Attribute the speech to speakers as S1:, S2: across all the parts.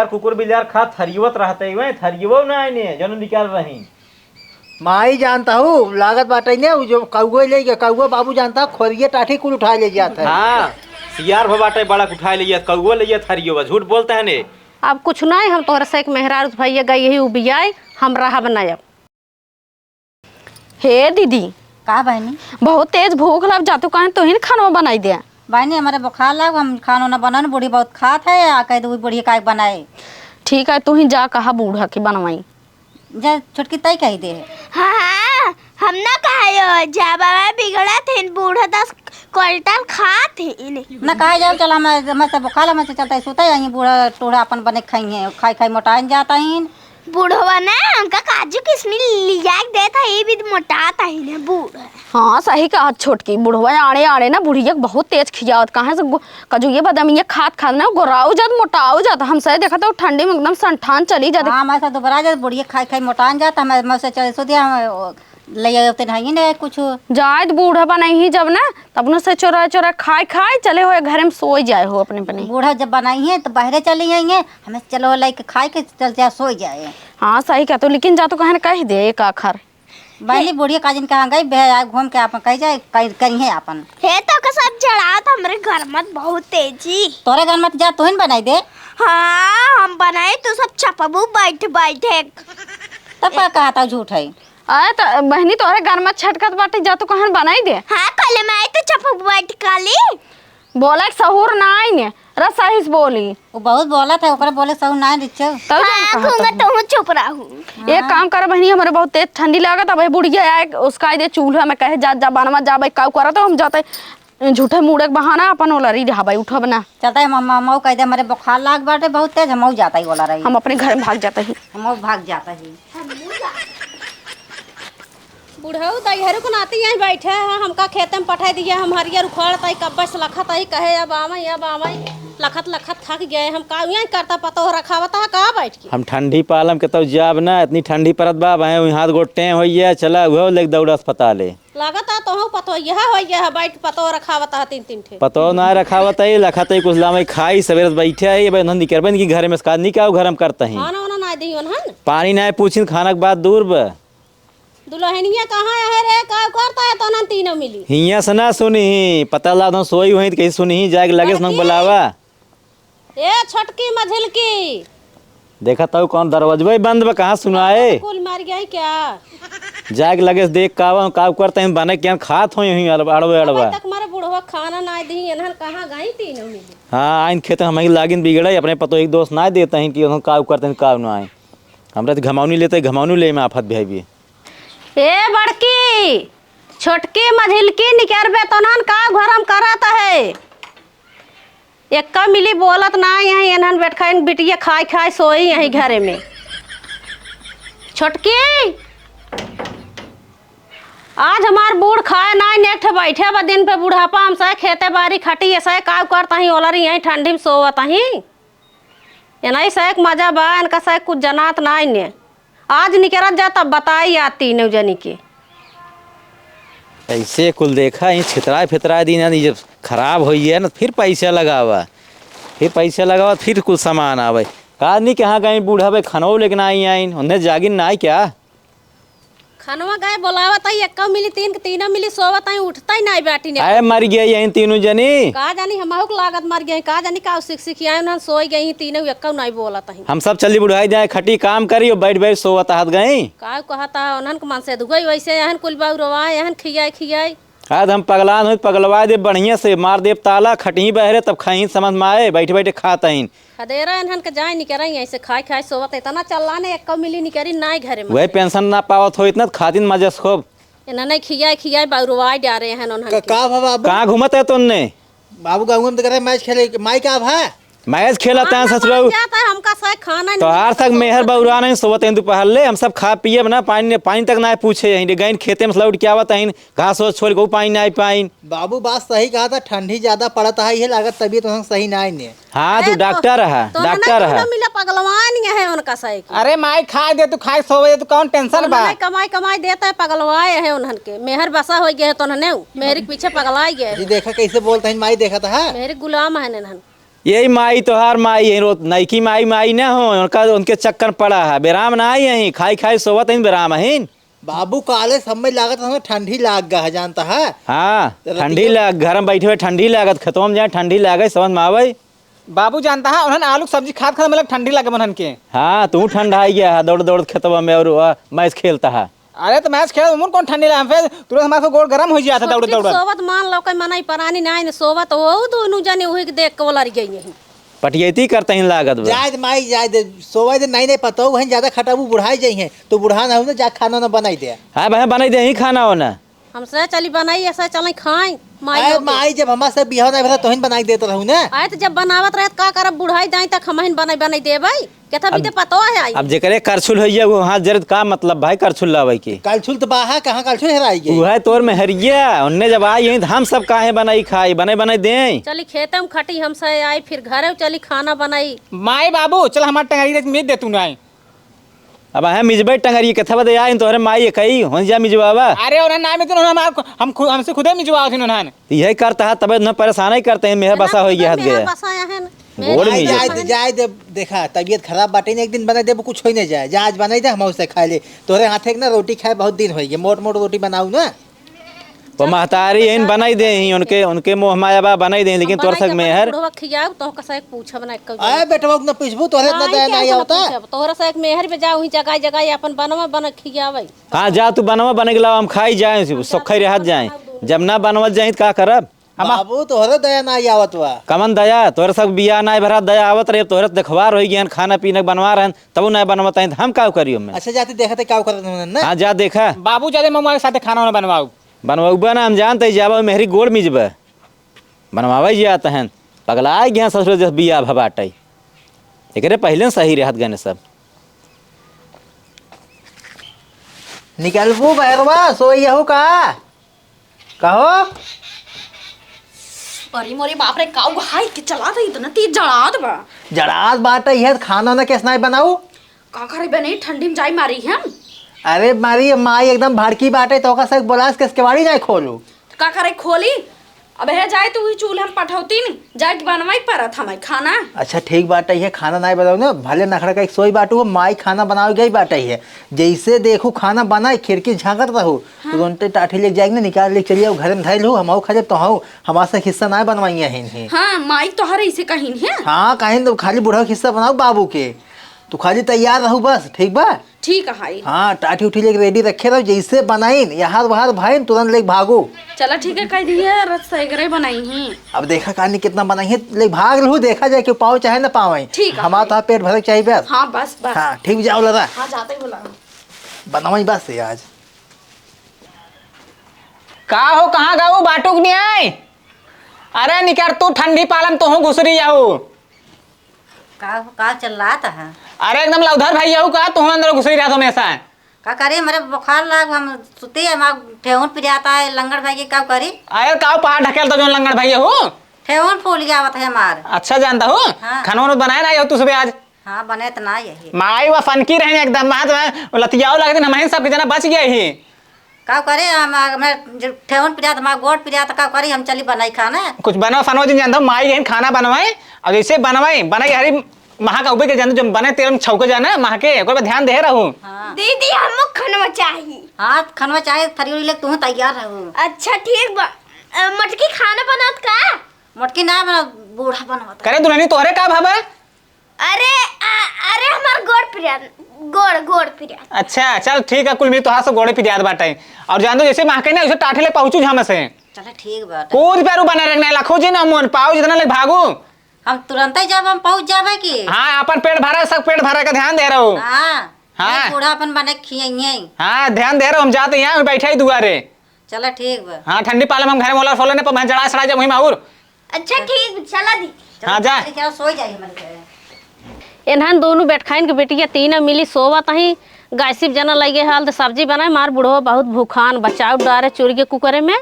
S1: यार कुकुर बिलार खा थरियवत रहते हुए थरियवो ना आने जनो निकाल रही
S2: माई जानता हूँ लागत बाटे ने जो कौआ ले गया कौआ बाबू जानता खोरिए टाठी कुल उठा ले जाता है।
S1: हाँ सियार भबाटे बड़ा उठा लिया कौआ लिया थरियवा झूठ बोलते हैं ने।
S3: अब कुछ नहीं हम तोहरा से एक मेहरार भैया गई यही उबियाए हम रहा बनाया। हे दीदी
S4: का बहनी
S3: बहुत तेज भूख लग जातु कहें तो ही खाना बनाई दे।
S4: बहनी हमारे बुखार लग हम खाना ना बनाने बूढ़ी बहुत खात है आ कह दो बूढ़ी का बनाए।
S3: ठीक है तू ही जा कहा बूढ़ा की बनवाई
S4: जा छुटकी तय कही दे।
S5: हाँ हम ना कहा जा बाबा बिगड़ा थे बूढ़ा 10 क्विंटल खा थे
S4: ना कहा जाओ चल हम से बुखार हम से चलता है सुता है बूढ़ा टूढ़ा अपन बने खाई खाई खाई मोटाइन जाता है।
S5: बूढ़वा ना हमका काजू किशमिश लिया देता ये भी मोटाता ही ना बूढ़ा।
S3: हाँ सही कहा छोटकी बुढ़वा आड़े आड़े ना बुढ़िया बहुत तेज खियावत कहाँ से कजू ये बदमिया खाद खाद ना गोराऊ जात मोटाऊ जाता हम सही देखा तो ठंडी में एकदम संठान चली जाती।
S4: हाँ हमारे साथ दोबारा जाते बुढ़िया खाई खाई मोटान जाता हमारे से चले सो दिया ले आते नहीं ना कुछ
S3: जाए बूढ़ा बनाई ही जब ना तब न से चोरा चोरा खाए खाए चले हो घर में सोई जाए हो अपने अपने।
S4: बूढ़ा जब बनाई है तो बाहर चले जाएंगे हमें चलो लाइक खाए के चल जा सो जाए।
S3: हाँ सही कह तो लेकिन जा तो कहे कह दे एक आखर
S4: बहनी बुढ़िया काजिन कहाँ गई बह घूम के अपन कह जाए करी है अपन
S5: हे तो का सब जड़ा था हमारे घर मत बहुत तेजी
S4: तोरे घर मत जा तू ही बनाई दे।
S5: हाँ हम बनाए तो सब चपबू बैठ बैठे
S4: तब का कहा था झूठ है।
S3: अरे तो बहनी तोरे घर में छटकत बाटे जा तो कहन बनाई दे।
S5: हाँ कल मैं आई तो चपबू बैठ काली
S3: बोला सहूर ना आई ने रस सही से बोली
S4: वो बहुत बोला था ओकरा बोले सहूर ना रिच
S3: तब
S5: हाँ घूंगा तो हूँ चुप रहूँ।
S3: एक काम कर बहनी हमारे बहुत तेज ठंडी लागत अब बुढ़िया आए उसका दे चूल्हा में कहे जा बनवा जा भाई काऊ करा तो हम जाते झूठे मुड़े के बहाना अपन ओला रही रहा भाई उठब ना
S4: चलता है मऊ कह दे हमारे बुखार लाग बाटे बहुत तेज हम जाता ही बोला रही
S3: हम अपने घर में भाग जाते ही
S4: हम भाग जाता ही।
S6: बुढ़ऊ दहर को नाती यहीं बैठे हैं हमका खेत में पठाई दिया हम हरियर उखड़ता ही कब्बा से लखत ही कहे अब आवाई लखत लखत थक गए हम का यहीं करता पता हो रखावता है कहाँ बैठ के
S1: हम ठंडी पालम के तब जाब ना इतनी ठंडी परत बा भाई हाथ गोटे होइए चला वो लेके दौड़ा अस्पताल
S6: लगता तो हूँ पतो यह हो गया बैठ पतो रखावता है 3-3 ठे
S1: पतो ना रखावत है लखत है कुछ लामे खाई सवेरे बैठे है भाई नंदी करबन की घर में का नहीं का घर हम करते हैं
S6: खाना वाना ना दी हन
S1: पानी ना पूछिन खाना के बाद दूर बा
S6: दुल्हनिया कहाँ है रे का करता है तो ना तीनों मिली
S1: हिया से ना सुनी पता ला दो सोई हुई कैसे सुनी जाके लगे सुन बुलावा
S6: ए छोटकी मझिल की
S1: देखा तो कौन दरवाजा बंद बा कहाँ सुनाए
S6: कुल मार गई क्या
S1: जाके लगे देख का करते हैं बने क्या खात हो यहीं अड़वा अड़वा
S6: तक मारे बुढ़वा खाना ना दी इन्हन कहाँ गई तीनों मिली।
S1: हाँ आइन खेत हम लागिन बिगड़े अपने पतो एक दोस्त ना देते हैं कि उन्होंने का करते हैं का ना आए हमरा तो घमावनी लेते घमावनी ले में आफत भी
S3: ए बड़की छोटकी मझिलकी निकर बेतनन का घरम करत है एक का मिली बोलत ना यहीं एनहन बैठ खाइन बिटिया खाई खाई सोई यहीं घरे में। छोटकी आज हमार बूढ़ खाए ना नेठ बैठे बा दिन पे बुढ़ापा हम से खेते बारी खटी ऐसा का करता ही ओलर यहीं ठंडी में सोवत ही नहीं से मजा बा इनका से कुछ जनात ना ने आज निकलत जा तब बताई आती नौ जनी के
S1: ऐसे कुल देखा ये छितरा फितरा दिन जब खराब हो है ना फिर पैसा लगावा फिर कुछ सामान आवे का नहीं कहाँ गई बूढ़ा भाई खानो लेकिन आई आइन उन्हें जागिन ना आई क्या
S6: खनवा गए बोलावत है एक मिली तीन मिली सोवत है उठता ही नहीं बैठी ने
S1: आए मर गया यहीं तीनों जनी
S6: का जानी हमहु को लागत मर गई का जानी का सिख आए ना सोई गई तीनों एक नहीं बोलत है
S1: हम सब चली बुढ़ाई जाए खटी काम करी और बैठ बैठ सोवत हाथ गई
S6: का कहता है उन्हन के मन से दुगई वैसे यहन कुल बाऊ रोवाए यहन खियाई
S1: आज हम पगलान हो पगलवा दे बढ़िया से मार देव ताला खटी बहरे तब खाई समझ में आए बैठे बैठे खाता ही
S6: खदेरा इन्हन के जाए निकरई ऐसे खाई खाई सोवत इतना चलाने एक मिली निकरी ना घरे में
S1: वही पेंशन ना पावत हो इतना खातिन मजा खूब
S6: इन्हें नहीं खियाई बाउरवाई डारे हैं उन्हन के
S2: का बाबू
S1: कहाँ घूमत है तुमने
S2: बाबू गाँव में तो करे मैच खेले माई का है
S1: मैच खेलता है ससुराल
S6: जाता है हमका से खाना
S1: तो हर तक मेहर बउरा नहीं सोवत हैं दोपहर ले हम सब खा पिए ना पानी तक ना पूछे यहीं गई खेते में लौट के आवत है घास वास छोड़ के पानी ना पाइन
S2: बाबू बात सही कहा था ठंडी ज्यादा पड़ता है ये लागत तबीयत तो सही ना आई
S1: हाँ तू डॉक्टर है डॉक्टर है
S6: मिला पगलवान है उनका सही
S2: अरे माई खाए दे तू खाए सोवे तो कौन टेंशन बा
S6: कमाई देता है पगलवाए है उन्हन के मेहर बसा हो गए तो उन्होंने मेरे पीछे पगलाई गए
S2: जी देखा कैसे बोलते हैं माई देखा था
S6: मेरे गुलाम है इन्हन
S1: यही माई तोहार माई है, रो नईकी माई माई ना हो, उनका उनके चक्कर पड़ा है, बेराम ना आई यहीं खाई खाई सोवत है बेराम है।
S2: बाबू काले समय लागत हमें ठंडी लाग गया है जानता है।
S1: हाँ ठंडी लाग, घर में बैठे हुए ठंडी लागत, खेतों में जाए ठंडी लागे, समझ में आवे।
S7: बाबू जानता है उन्हें आलू सब्जी खाद खाद मतलब ठंडी लगे मनन के।
S1: हाँ तू ठंडा आई गया है, दौड़ दौड़ खेतवा में और मैच खेलता है।
S7: अरे तो मैच खेल उमन कौन ठंडी लगे, फिर तुरंत हमारे गोड़ गरम हो जाता दौड़ दौड़।
S6: सोवत मान लो कोई मनाई परानी नहीं न सोवत वो दोनों जने वही के देख के वो लड़ गई यही।
S1: पटियती करते हैं लागत बा।
S2: जायद माई जायद सोवा दे नहीं पता हो, वहीं ज्यादा खटाबू बुढ़ाई जाइए तो बुढ़ा ना हो ना, जा खाना ना बनाई दे।
S1: हाँ भाई बनाई दे ही खाना हो ना।
S6: हमसे चली बनाई ऐसा चले खाई माई
S2: अरे
S6: लोग के।
S2: माई जब हमारे से बिहाव नहीं भला तो ही बनाई देता रहूँ ना।
S6: आए तो जब बनावत रहे का करब बुढ़ाई दाई तक हम बनाई बनाई दे भाई केथा भी पतो है आई।
S1: अब जेकरे करछुल होइए वो हाथ जरद का मतलब भाई करछुल लावे की।
S2: कलछुल तो बाहा कहाँ कलछुल हेराई गई।
S1: वो है तोर में हरिया, उनने जब आई यहीं हम सब काहे बनाई खाई, बने बने दे।
S6: चली खेते में खटी हमसे आई फिर घरे चली खाना बनाई।
S7: माई बाबू चल हमारे टंगड़ी मीट दे तू ना।
S1: अब है मिजबे टंगरी कथा बदे आई तोहरे माई कही हो जा मिजवावा।
S7: अरे उन्हें ना मित्र हम हमसे खुदे मिजवा उन्होंने।
S1: यही करता है तब न परेशान ही करते हैं, मेहर बसा हो गया हद गया।
S6: बसाया है
S1: गोड़ में
S2: जाए देखा तबीयत खराब बाटे ने एक दिन बना दे कुछ हो नहीं जाए, जा आज बनाई दे हम उससे खा ले। तोरे हाथे ना रोटी खाए बहुत दिन हो गए, मोट मोट रोटी बनाऊ ना।
S1: तो महतारी इन बनाई दे ही, उनके उनके मोह माया बा बनाई दे, लेकिन तोर सक मेहर
S6: खियाब तो कसा एक पूछब ना एक
S2: अरे बेटवा ना पूछबू तोरे इतना दया नहीं होता।
S6: तोहरा से एक मेहर पे जाओ ही जगह जगह अपन बनवा बन खियावे।
S1: हाँ जा तू बनवा बने के हम खाई जाए सोखई रहत जाए, जब ना बनवत जाए का करब।
S2: बाबू तोहरे दया नहीं आवत बा।
S1: कमन दया तोरे सब बिया ना भरा दया आवत रहे, तोरे देखवार हो गया खाना पीना बनवा रहे तब ना बनवत हम का करियो मैं।
S2: अच्छा जाते देखते क्या करत ना।
S1: हाँ जा देखा
S7: बाबू जादे मम्मा के साथ खाना वाना बनवाओ।
S1: बनवा ना हम जानते जाब मेहरी गोड़ मिजब बनवावे जाते हैं, पगला गया ससुर जब बिया भबाटे एकरे पहले न सही रहत गए सब।
S2: निकलबू बहरवा सोई हो का कहो।
S8: अरे मोरे बाप रे काऊ हाय के चला था इतना तेज जड़ात बा।
S2: जड़ात बाटे है खाना ना कैसे नहीं बनाऊ।
S8: का करे बने ठंडी में जाई मारी हम।
S2: अरे मारी माई एकदम भड़की बाटे तो का सक बोलास किस केवाड़ी नहीं खोलू।
S8: का करे खोली अब है जाए तो वही चूल्हा में पठौती नहीं जाए के बनवाई परत हमारी खाना।
S2: अच्छा ठीक बाटे है खाना नहीं बनाऊ ना, भले नखड़ा का एक सोई बाटू हो माई खाना बनाओ गई बाटे है। जैसे देखू खाना बनाए खिड़की झाँकत रहू तो रोंटे टाठी ले जाएगी ना, निकाल ले चलिए घर में धैल हूँ हम खा जब तो हूँ हमारे से हिस्सा नहीं बनवाइए हैं।
S8: हाँ माई तोहरे इसे कहीं है।
S2: हाँ कहीं तो खाली बूढ़ा का हिस्सा बनाओ बाबू के, तू खाली तैयार रहू बस ठीक बा।
S8: ठीक है हाई।
S2: हाँ टाठी उठी लेके रेडी रखे रहो, जैसे बनाइन यहाँ बाहर भाई तुरंत लेके भागो।
S8: चला ठीक है कह दिए रस सैगरे बनाई हैं।
S2: अब देखा कहानी कितना बनाई है लेके भाग रहू, देखा जाए कि पाओ चाहे ना पावे।
S8: ठीक है
S2: हमारा तो पेट भरक चाहिए बस।
S8: हाँ बस बस।
S2: हाँ ठीक जाओ लड़ा
S8: हाँ जाते ही बोला
S2: बनावाई बस से आज।
S7: का हो कहाँ गाऊ बाटुक नहीं आए। अरे निकर तू ठंडी पालम तो हूँ घुसरी जाऊ।
S4: का चल रहा था।
S7: अरे एकदम लौधर भाई जाऊ का तू अंदर घुसरी रहा हमेशा।
S4: का करे मेरे बुखार लग हम सुते हम ठेहुन पिर जाता है लंगड़ भाई के का करी।
S7: अरे का पहाड़ ढकेल तो जो लंगड़ भाई हो
S4: ठेहुन फूल गया है हमार।
S7: अच्छा जानता हूँ।
S4: हाँ।
S7: खाना वाना बनाए ना तू सुबह आज।
S4: हाँ बने तो ना यही
S7: माई व फनकी रहे एकदम बात लतियाओ लगे दिन हमें सब जना बच गए ही।
S4: का करे हम ठेहुन पिर जाता गोड़ पिर जाता का करी हम चली बनाई खाना।
S7: कुछ बनवा फनवा दिन जानता हूँ माई गहन खाना बनवाए और जैसे बनवाए बनाई हरी महा का ऊपर के जानते जब बने तेल में छौके जाना महा के कोई पर ध्यान दे रहूँ।
S4: हाँ
S5: दीदी हमको खनवा चाहिए।
S4: हाँ खनवा चाहे थरी उड़ी ले तू तैयार रहू।
S5: अच्छा ठीक बा मटकी खाना बनात का।
S4: मोटकी ना बना बूढ़ा बनवा।
S7: करे दुल्हनी तोहरे का भाबा।
S5: अरे अरे हमार गोड़ पिरिया गोड़ पिरिया।
S7: अच्छा चल ठीक है कुल मिल तो से गोड़े पिरियाद बाटे और जान दो जैसे महा के ना उसे टाठे ले पहुंचू हम से।
S4: चले ठीक बात
S7: कूद पैरू बना रखना लाखों जी ना मन पाओ जितना ले भागू।
S4: हम तुरंत ही जब हम पहुंच जावे की।
S7: हाँ अपन पेट भरा सब पेट भरा का ध्यान दे रहा हूँ।
S4: हाँ
S7: हाँ।
S4: बूढ़ा अपन बने खियाइए।
S7: हाँ ध्यान दे रहा हूँ हम जाते यहाँ बैठे ही दुआरे।
S4: चलो ठीक बा।
S7: हाँ ठंडी पालम हम घर मोला फोले ने पर मैं जड़ा सड़ा जब वहीं माहौर।
S5: अच्छा ठीक चला दी।
S7: हाँ जा
S4: क्या सो जाए हमारे
S3: एनहन दोनों बैठखाइन के बेटिया तीन मिली सोवा तही गायसिप जना लगे हाल तो सब्जी बनाए मार बुढ़वा बहुत भूखान बचाव डारे चोरी के कुकरे में।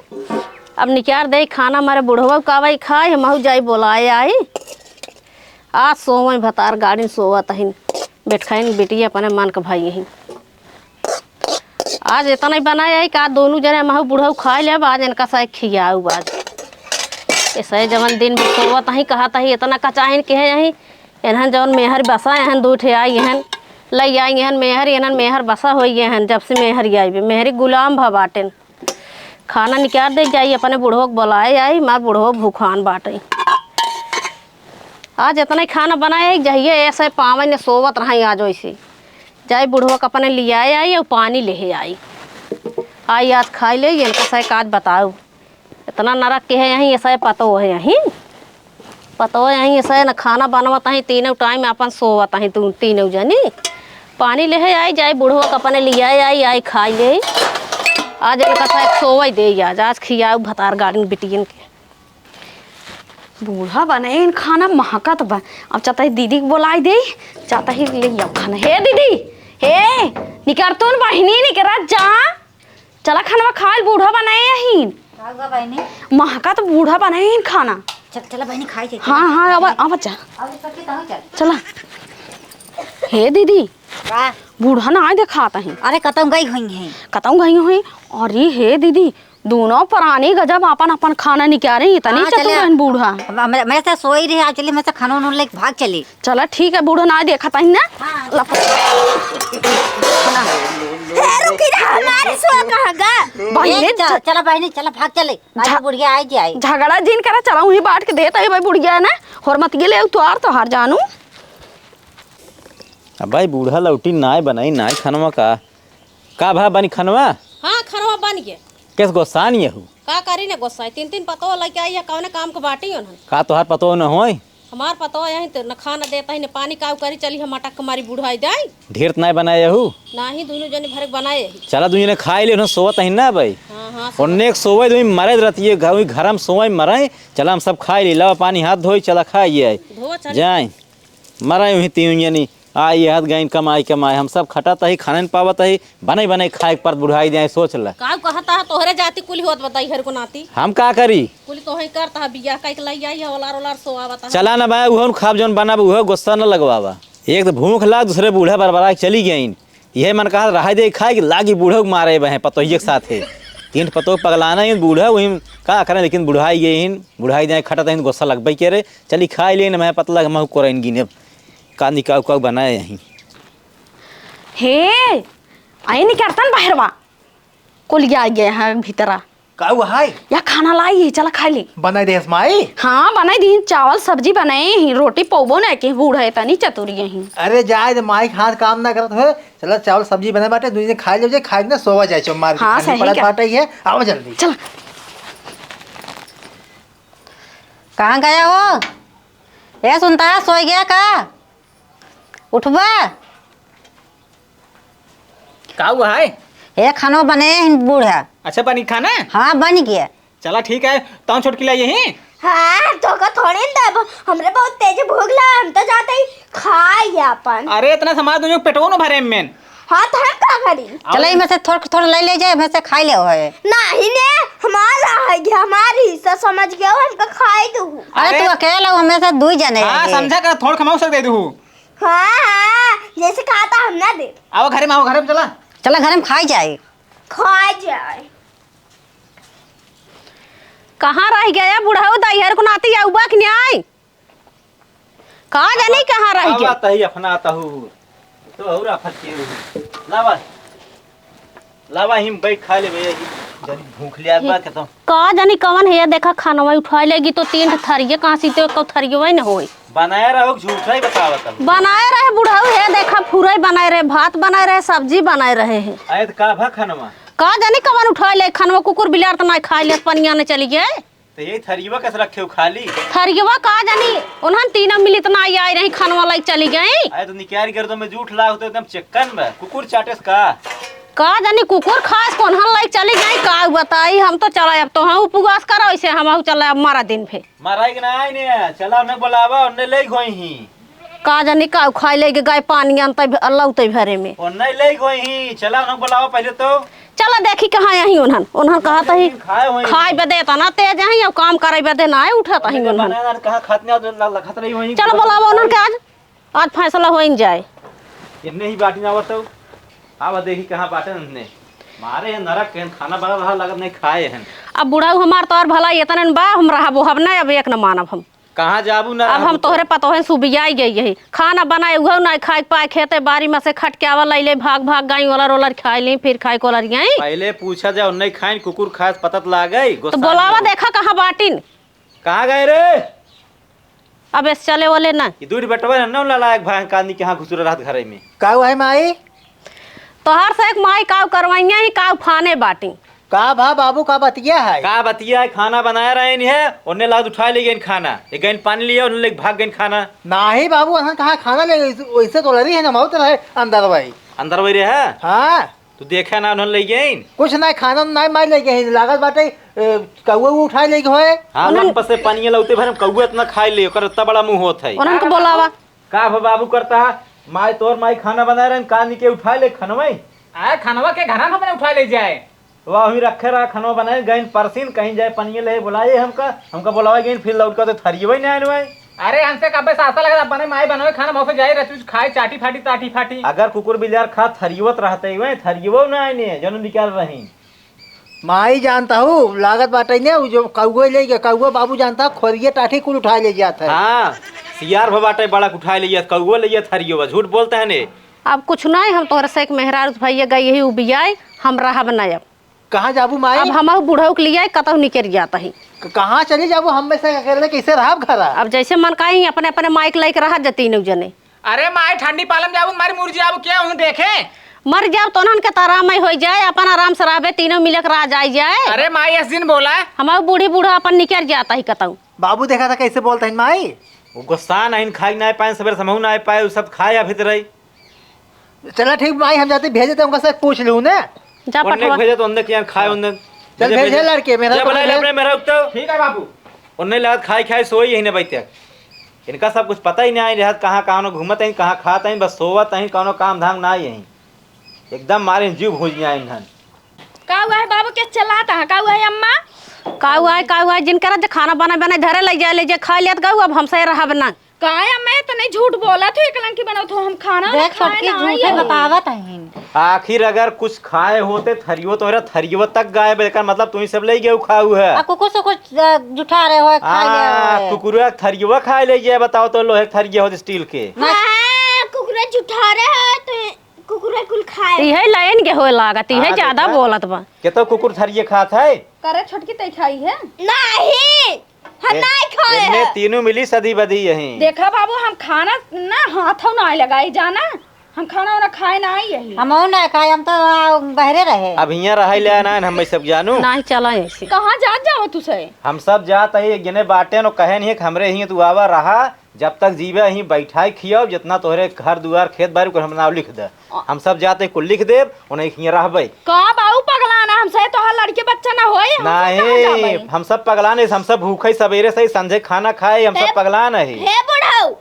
S3: अब निकार दे खाना मारे बुढ़वा कावाई खाए हम जाई बोलाए आई आज सोवई भतार गाड़ी सोवा तहिन बैठखाइन बेटिया अपने मन के भाई यही आज इतना ही बनाए आई का दोनों जने महू बुढ़ऊ खाए ले आज इनका सा खियाऊ आज ऐसे जवन दिन भी सोवत ही कहत ही इतना कचाहिन के यही एहन जवन मेहर बसा एहन दू ठे आई एहन लई आई एहन मेहर बसा होई एहन जब से मेहर आई मेहरी गुलाम भ बाटेन खाना निकाल दे जाई अपने बूढ़ो के बुलाए आई मार बूढ़ो भूखान बाटे आज इतना ही खाना बनाए जाइए ऐसे पावे ने सोवत रही आज वैसे जाए बूढ़ो के अपने ले आई और पानी ले आई आज खाई ले इनका सह काज बताओ इतना नरक के है यहीं ऐसा पतो है यहीं ऐसा न खाना बनवत ही तीनों टाइम अपन सोवत ही तुम तीनों जनी पानी ले आई जाए बूढ़ो के अपने ले आई खाई ले आज इनका सह सोवे दे आज खियाऊ भतार गाड़ी बिटियन के
S8: बूढ़ा बने इन खाना महकत बा अब चाहता है दीदी को बुलाई दे चाहता ही ले आओ खाना हे दीदी हे निकर तो बहिनी निकरा जा चला खाना खाए बूढ़ा बनाए यहीं
S4: बहनी
S8: महका तो बूढ़ा बनाए इन खाना
S4: चल चला बहनी खाई जाए
S8: हाँ हाँ अब जा
S4: चल
S8: चला हे दीदी
S4: का
S8: बूढ़ा ना आए दिखाता है
S4: अरे कतम गई हुई है
S8: कतऊ गई हुई अरे हे दीदी दोनों पुरानी गजब अपन खाना निकाल रही इतनी
S4: हाँ,
S8: चतुर है बूढ़ा
S4: मैं तो सोई रही आज चली मैं तो खाना उन्होंने लेके भाग चली
S8: चला ठीक है बूढ़ा ना देखा था ना
S4: हाँ।
S5: रुकी ना हमारी सुआ कहाँ गा
S8: भाई
S4: चला बहनी चला भाग चले आज बुढ़िया आई जाए
S8: झगड़ा जिन करा चला वही बांट के देता है भाई बुढ़िया है ना और मत गेले उतार तो हार जानू
S1: अब भाई बूढ़ा लौटी नाय बनाई नाय खनवा का भा बनी खनवा
S6: हाँ खरवा बन गया
S1: कैस गोसान ये हूँ
S6: का करी ने गोसाई तीन पतो लेके आई है कौने काम के बाटी हो
S1: का तोहार पतो न होई
S6: हमार पतो यहीं तो न खाना देता ही न पानी काव करी चली हम मटक मारी बुढ़ाई जाए
S1: ढेर नाय बनाए हूँ
S6: ना ही दोनों जने भर बनाए ही
S1: चला दुनिया ने खाए ले सोवत ही ना भाई
S6: हाँ हाँ
S1: उन्ने सोवे तुम मरे रहती है घर में सोवे मरे चला हम सब खाए ली लावा पानी हाथ धोई चला खाइए
S6: धो चल
S1: जाए मरे वही तीन जनी आई हाथ गई कमाई हम सब खटाता ही खाने न पावत ही बने खाए पर बुढ़ाई जाए सोच ला
S6: का कहता है तोहरे जाति कुली होत बताई हर को नाती
S1: हम का करी
S6: कुली तो ही करता है बिया का लाई आई है ओलार सोआवता है
S1: चला ना भाई उहो खाब जौन बनाब उहो गुस्सा न लगवावा एक तो भूख लाग दूसरे बूढ़ा बरबरा के चली गई यह मन कहा रहा दे खाए कि लागी बूढ़ो को मारे बहे पतोहिए के साथ है तीन पतो पगलाना ही बूढ़ा वही का करें लेकिन बुढ़ाई गई बुढ़ाई जाए खटता ही गुस्सा लगबे के रे चली खाए ले मैं पता लग महू कोरन गिने का निकाल का बनाए यहीं
S8: हे आई नहीं करता बाहरवा को लिया गए हैं भीतरा
S2: का हुआ हाय
S8: या खाना लाई चला खा ले
S2: बनाई दे माई
S8: हाँ बनाई दी चावल सब्जी बनाए ही रोटी पौबो न के बूढ़ा है तनी चतुरी ही
S2: अरे जाए दे माई हाथ काम ना करत हो चला चावल सब्जी बना बाटे दूसरे खा ले खाए ना सोवा जाए चो मार
S8: हाँ, सही
S2: पड़ा
S8: क्या।
S2: बाटे है आओ जल्दी
S8: चल
S4: कहाँ गया हो ये सुनता है सोई गया का उठबा
S7: का हुआ है
S4: ये खाना बने बूढ़ा
S7: अच्छा पानी खाना
S4: हाँ बन गया
S7: चला ठीक है तो छोटकी लाई यहीं
S5: हाँ तो का थोड़ी दब हमरे बहुत तेज भूख ला हम तो जाते ही खाई अपन
S7: अरे इतना सामान तुझे पेटवो न भरे में
S5: हाँ तो हम का करी
S4: चलो इनमें से थोड़ा थोड़ा ले जाए मैं से खाई ले है
S5: नहीं ने हमारा है कि हमारी हिस्सा समझ गया हमका खाई दू
S4: अरे तू अकेला हमें से दू जने
S7: हाँ
S4: रहे।
S7: समझा कर थोड़ा खमाऊ सक दे दू
S5: हाँ हाँ जैसे खाता हम ना दे
S7: आओ घर में चला
S4: चला घर में खाई जाए
S5: खा जाए
S3: कहाँ रह गया बुढ़ाऊ दाइहर को नाती आउबा कि नहीं आई कहाँ जानी कहाँ रह गया
S1: आता ही अपना आता हूँ तो और आफत के लावा हिम बैठ खा ले भैया जब भूख लिया बा के तो
S3: कहाँ जानी कवन है देखा खाना उठा लेगी तो तीन थरिये कहाँ सीते को थरिये वही न होई
S1: बनाया रहो झूठा ही बतावत हम
S3: बनाए रहे बुढ़ाऊ है देखा फुरई बनाए रहे भात बनाए रहे सब्जी बनाए रहे हैं
S1: आए तो का भा खानवा
S3: कहाँ जानी कवन उठा ले खानवा कुकुर बिलार तो नहीं खा ले पनिया ने चली गए
S1: तो यही थरीवा कैसे रखे हो खाली
S3: थरियवा कहाँ जानी उन्हन तीनों मिली इतना आई रही खानवा लाइक चली गई
S1: आए तो निकाल कर दो मैं झूठ ला होते एकदम चिकन में कुकुर चाटेस का
S3: कहाँ जानी कुकुर खास कौन हन लाइक चली गई का बताई हम तो चला अब तो हम उपवास करो ऐसे हम चला अब मारा दिन पे
S1: माराई के ना आई ने चला उन्हें बुलावा उन्हें ले गई ही
S3: कहाँ जानी का खाई लेके गाय पानी अनते अल्लाह भरे में
S1: उन्हें ले गई ही चला उन्हें बुलावा पहले तो
S3: चला देखी कहाँ यही उन्हन उन्हन कहा तही
S1: खाए हुए
S3: खाए बदे तना तेज है और काम करे बदे ना उठा तही उन्हन
S1: कहा खातने लखत रही वही
S3: चलो बुलावा उन्हन के आज फैसला हो जाए
S1: इतने ही बाटी ना बताओ अब देखी कहाँ बाटे ने मारे हैं नरक के खाना बना रहा लगत नहीं खाए हैं
S3: अब बुढ़ा हमार तो और भला इतना बा हम रहबो हम नहीं अब एक न मानब हम
S1: कहाँ जाबू ना
S3: अब हम तोहरे पतोहे सुबियाई गई यही खाना बनाए उहो नहीं खाए पाए खेते बारी में से खट के आवा लैले भाग भाग गई ओलर ओलर खाई ली फिर खाए कोलर गई
S1: पहले पूछा जाए उन्हें खाइन कुकुर खाए पता तो लाग गई
S3: तो बोलावा देखा कहाँ बाटिन
S1: कहाँ गए रे
S3: अब ऐसे चले वाले ना
S1: ये दूर बटवा न लायक भाई कानी के यहाँ घुसुर रात घरे में
S2: का है माई
S3: तोहर से एक माई काव करवाइया ही काव फाने बाटी
S2: का भा बाबू का बतिया है
S1: का बतिया है खाना बनाया रहे नहीं है उन्हें लाद उठा ले गए खाना एक गैन पानी लिया उन्हें लेके भाग गए खाना
S2: नहीं बाबू अहाँ कहाँ खाना ले वैसे तो लड़ी है ना बहुत रहे अंदर भाई
S1: अंदर वही है
S2: हाँ
S1: तू देखा ना उन्होंने ले गए
S2: कुछ नहीं खाना नहीं मार ले गए लागत बाटे कौआ उठा ले गए
S1: हाँ लंप से पानी लाउते भर कौआ इतना खाई ले ओकर इतना बड़ा मुंह होता है
S3: उन्होंने को बोलावा
S1: का बाबू करता है माई तोर माई खाना बना रहे कानी के उठा ले खनवा
S7: आए खानवा के घर में उठा ले जाए
S1: वह वही रखे रहा खनवा बनाए गए परसीन कहीं जाए पानी ले बुलाए हमका बुलावा गए फिर लौट कर तो थरिए नहीं आए
S7: अरे हमसे कब सासा लगा बने माई बनावे खाना मौके जाए रसोई खाए चाटी फाटी ताटी फाटी
S1: अगर कुकुर बिजार खा थरियवत रहते हुए थरियवो ना आने जन निकाल रही
S2: माई जानता हूँ लागत बाटे ने जो कौआ ले गया कौआ बाबू जानता खोरिए टाठी कुल उठा ले जाता है
S1: हाँ सियार भबाटे बड़ा उठा लिया कौआ लिया थरियो झूठ बोलते हैं ने
S3: अब कुछ नहीं हम तोहरे से एक मेहरारू भैया गई यही उबियाई हम रहा बनाए
S2: कहाँ जाबू माई
S3: अब हम बूढ़ा के लिए कतौ निकल जाता ही
S2: कहाँ चले जाबू हम में से अकेले कैसे रहा घर
S3: अब जैसे मन कहीं अपने अपने माइक लेके रहा जती न जने
S7: अरे माई ठंडी पालम जाबू मारी मुर्जी आबू क्या हूँ देखे
S3: मर जाब तो के तारा में हो जाए अपन आराम से रहबे तीनों मिलक रह जाए
S7: अरे माई इस दिन बोला
S3: हमारे बूढ़ी बूढ़ा अपन निकल जाता ही कतौ
S2: बाबू देखा था कैसे बोलते हैं माई
S1: वो गुस्सा नहीं खाई ना पाए सवेरे समूह ना पाए वो सब खाया भीतर रही
S2: चला ठीक माई हम जाते भेजे थे उनका से पूछ लूँ ना
S3: जा
S1: उन्हें
S3: पटवा
S1: भेजे तो उन्हें क्या खाए उन्हें
S2: चल भेजे लड़के मेरा
S1: जब बुला ले अपने मेरा उगता
S7: ठीक है बाबू
S1: उन्हें लगा खाई खाई सोई यही ना बैठे इनका सब कुछ पता ही नहीं रहा कहाँ कहाँ घूमत है कहाँ खात है बस सोवत है कौनो काम धाम ना यही एकदम मारे जीव भूज जाए इन्हन
S8: का हुआ है बाबू के चलाता है का हुआ है अम्मा
S3: का हुआ है जिनका खाना बना बना घरे ले जाए खा लिया गऊ अब हमसे रहब ना
S8: का है मैं तो नहीं झूठ बोला था एक लंकी बनाओ तो हम खाना
S4: देख सबकी झूठे बतावत है
S1: आखिर अगर कुछ खाए होते थरियो तो थरियो तक गाय बेकार मतलब तुम सब ले गए खाऊ है
S4: कुकुर से कुछ जुठा रहे हो खा ले
S1: कुकुर थरियो खाए ले गए बताओ तो लोहे थरिया हो स्टील के
S5: कुकुरा जुठा रहे है तो कुकुरा कुल खाए
S3: यही लाइन के हो लागत है ज्यादा बोलत बा
S1: के तो कुकुर थरिये खात है
S8: करे छोटकी तय खाई है
S5: नहीं हम नहीं खाए
S1: इनमें
S5: हैं
S1: तीनों मिली सदी बदी यही
S8: देखा बाबू हम खाना ना हाथों ना लगाई जाना हम खाना वाना खाए ना आई यही
S4: हम ना खाए हम तो बहरे रहे
S1: अब यहाँ रहा ले ना हम सब जानू
S3: नहीं चला ऐसे
S8: कहाँ जा जाओ तुसे
S1: हम सब जात है गिने बाटे नो कहे नहीं हमरे ही तू आवा रहा जब तक जीवे ही बैठाई खियाओ जितना तोहरे घर दुआर खेत बाड़ी को हम नाम लिख दे हम सब जाते कुल लिख देब उन्हें यहाँ रहबे
S8: का बाबू पगलाना हमसे तो हर लड़के बच्चा ना होए
S1: नहीं हम सब पगलाने हम सब भूखे सवेरे से संझे खाना खाए हम सब पगलान है
S5: हे बुढ़ाऊ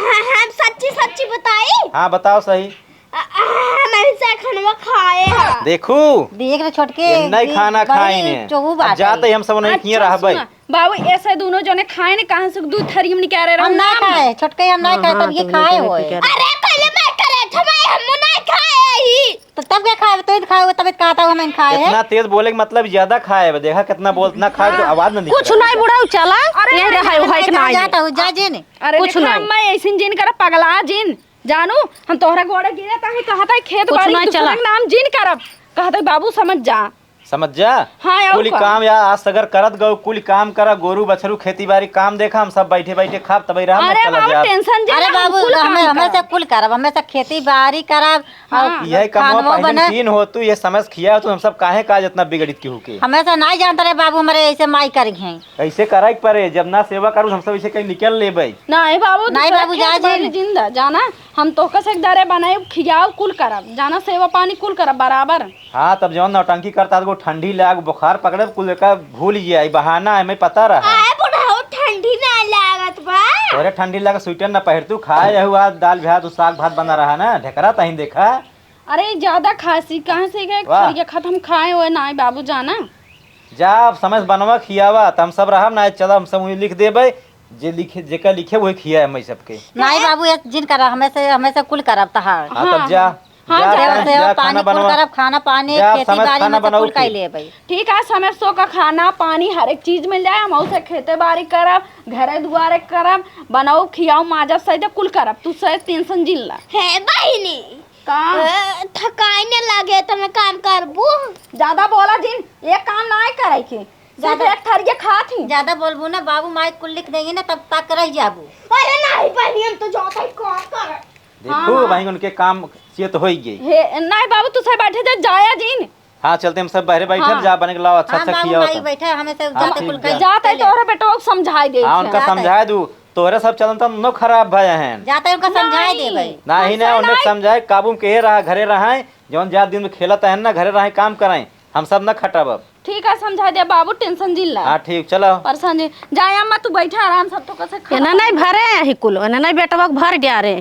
S5: हम सच्ची सच्ची बताई
S1: हाँ बताओ सही
S5: हम ऐसा खाना खाए हैं
S1: देखू
S4: देख रे छोटके
S1: नहीं खाना खाई ने जाते हम सब नहीं किए रहबे
S8: बाबू ऐसे दोनों जने खाए ने कहां से दूध थरी में निकाले
S4: हम ना खाए छोटके हम ना खाए तब ये खाए होए
S5: अरे पहले मैं करे थमाई हम नहीं खाए ही
S4: तो तब क्या खाए तो खाए तब कहता हूं हम खाए
S1: इतना तेज बोले का मतलब ज्यादा खाए देखा कितना बोल इतना खाए तो आवाज ना
S3: कुछ नहीं बुढ़ा चला ये रहा है कि नहीं
S4: जाता हूं जा जिन
S8: अरे
S3: कुछ
S8: कुछ
S3: नहीं।
S8: मैं ऐसे जिन कर पगला जिन जानू हम तोहरा गोड़े गिरे ताही कहता खेत
S3: कुछ
S8: बाड़ी
S3: नहीं
S8: दूसरा
S3: चला।
S8: के नाम जिन करब कहते बाबू समझ जा
S1: समझ जा
S8: हाँ, और
S1: कुल
S8: का?
S1: काम या आज सगर करत गो कुल काम करा गोरू बछरू खेती बाड़ी काम देखा हम सब बैठे बैठे खाब तब राम में
S8: अरे
S1: चला
S8: बाबू
S1: जा
S8: टेंशन जे
S4: अरे बाबू हमें से कुल करब हमें से खेती बाड़ी करब
S1: यही काम पहले तीन हो तू ये समझ खिया तो हम सब काहे का जितना बिगड़ित की होके
S4: हमें से नहीं जानता रे बाबू हमारे ऐसे माई कर गए
S1: ऐसे करे के परे जब ना सेवा करू हम सब ऐसे कहीं निकल लेबै
S8: नहीं बाबू
S4: नहीं
S8: दूसरा
S4: बाबू,
S8: खेत
S4: जा
S8: बाड़ी
S4: जिन।
S8: जिंदा जाना हम तोहका से दरे बनाए खियाव कुल करब जाना सेवा पानी कुल करब बराबर
S1: हाँ तब जौन नौटंकी करता तो ठंडी लाग बुखार पकड़े कुल का भूल जाए बहाना हमें पता रहा
S5: आए बुढ़ाऊ ठंडी ना लागत बा
S1: तोरे ठंडी लगा स्वेटर ना पहर तू खाए हुआ दाल भात साग भात बना रहा ना ढेकरा तही देखा
S8: अरे ज्यादा खांसी कहाँ से गए
S1: वाह।
S8: खरिया खत्म खाए हुए ना बाबू जाना
S1: जा समय बनवा खियावा त हम सब रहब ना चल हम सब लिख देबै जे लिखे जेका लिखे वही खिया है मैं सबके
S4: नहीं बाबू ये जिन कर हमें से कुल करब तहार
S1: हाँ तब जा
S8: हाँ
S1: जा,
S8: जा
S1: जा,
S4: सेव
S1: जा,
S4: पानी
S1: खाना
S4: कुल
S1: बनवा।
S4: करब खाना पानी
S1: जा,
S4: खेती
S1: समय
S4: बाड़ी
S1: खाना
S4: में तो
S1: बनाओ
S4: कुल
S1: फिर।
S4: कर ले भाई।
S8: ठीक है, समय सो का खाना पानी हर एक चीज मिल जाए। हम उसे खेते बाड़ी करब, घरे दुआरे करब, बनाओ खियाओ माजब सही तो कुल करब। तू सही टेंशन जिल्ला
S5: है बहिनी
S8: का
S5: थकाई न लगे तो मैं काम करबू।
S8: ज्यादा बोला जिन एक काम ना करे के ज्यादा एक थरिया खात ही।
S4: ज्यादा बोलबू ना बाबू माई कुल लिख देंगे ना तब तक रह जाबू।
S5: अरे नहीं बहिनी हम तो जाता ही काम कर।
S1: देखो भाई उनके काम से तो हो ही गई।
S8: हे नहीं बाबू तू सही बैठे जा जाया जिन
S1: हाँ चलते हम सब बाहर बैठे
S8: हाँ।
S1: जा बने के लाओ अच्छा
S4: हाँ
S1: अच्छा
S4: बाबू
S1: खिया
S4: माई बैठे हमें से
S1: हाँ,
S4: जाते
S1: ठीक
S4: कुल
S1: है।
S4: कर
S8: जाते तोहरे बेटो को समझाई दे
S1: हाँ उनका
S4: जाता है।
S1: समझाए दू तोहरे सब चलन तम नो खराब भय हैं
S4: जाते उनका समझाए दे भाई।
S1: ना ही ना उन्हें समझाए काबू में के रहा घरे रहा जौन ज्यादा दिन में खेलत है ना घरे रहे काम कराए हम सब ना खटब अब।
S8: ठीक है समझा दे बाबू टेंशन जिल्ला
S1: हाँ ठीक चलो
S8: परेशान जी जाया अम्मा तू बैठा आराम सब तो कैसे
S3: एना नहीं भरे ही कुल एना नहीं बेटवा के भर गया रे